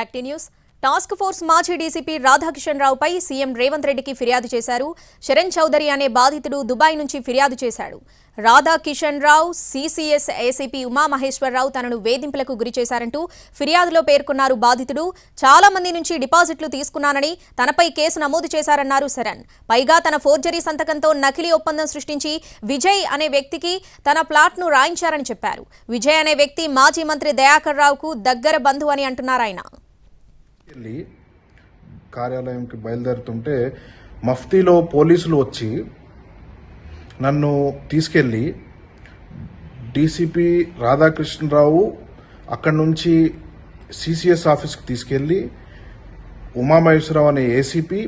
Active news task force మాజీ DCP Radhakishan రావుపై CM Revanth రెడ్డికి ఫిర్యాదు చేశారు. శరణ్ చౌదరి అనే బాధితుడు దుబాయ్ నుంచి ఫిర్యాదు చేశాడు. రాధాకిషన్ రావు సీసీఎస్ ఏసీపీ ఉమామహేశ్వరరావు తనను వేధింపులకు గురి చేశారంటూ ఫిర్యాదులో పేర్కొన్నారు బాధితుడు. చాలా మంది నుంచి డిపాజిట్లు తీసుకున్నానని తనపై కేసు నమోదు చేశారన్నారు శరణ్. పైగా తన ఫోర్జరీ సంతకంతో నకిలీ ఒప్పందం సృష్టించి విజయ్ అనే వ్యక్తికి తన ప్లాట్ను రాయించారని చెప్పారు. విజయ్ అనే వ్యక్తి మాజీ మంత్రి దయాకర్ రావుకు దగ్గర బంధువు అని అంటున్నారు ఆయన. కార్యాలయంకి బయలుదేరుతుంటే మఫ్తీలో పోలీసులు వచ్చి నన్ను తీసుకెళ్ళి డీసీపీ రాధాకృష్ణరావు అక్కడి నుంచి సిసిఎస్ ఆఫీస్కి తీసుకెళ్ళి ఉమామహేశ్వరరావు అనే ఏసీపీ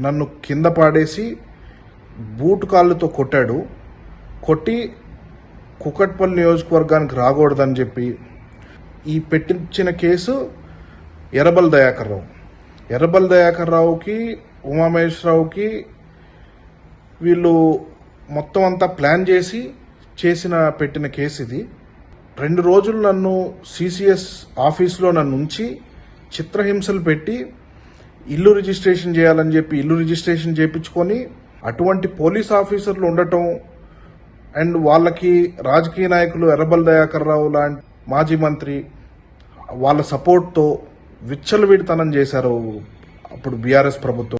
నన్ను కింద పాడేసి బూట్ కాళ్ళతో కొట్టాడు. కొట్టి కుకట్పల్లి నియోజకవర్గానికి రాకూడదని చెప్పి ఈ పెట్టించిన కేసు ఎర్రబల్ దయాకర్ రావుకి ఉమామహేశ్వరరావుకి వీళ్ళు మొత్తం అంతా ప్లాన్ చేసి పెట్టిన కేసు ఇది. 2 రోజులు నన్ను సిసిఎస్ ఆఫీస్లో నన్ను ఉంచి చిత్రహింసలు పెట్టి ఇల్లు రిజిస్ట్రేషన్ చేయాలని చెప్పి ఇల్లు రిజిస్ట్రేషన్ చేయించుకొని అటువంటి పోలీస్ ఆఫీసర్లు ఉండటం అండ్ వాళ్ళకి రాజకీయ నాయకులు ఎర్రబల్ దయాకర్ రావు లాంటి మాజీ మంత్రి వాళ్ళ సపోర్ట్తో విచ్చలవిడితనం చేశారు అప్పుడు బీఆర్ఎస్ ప్రభుత్వం.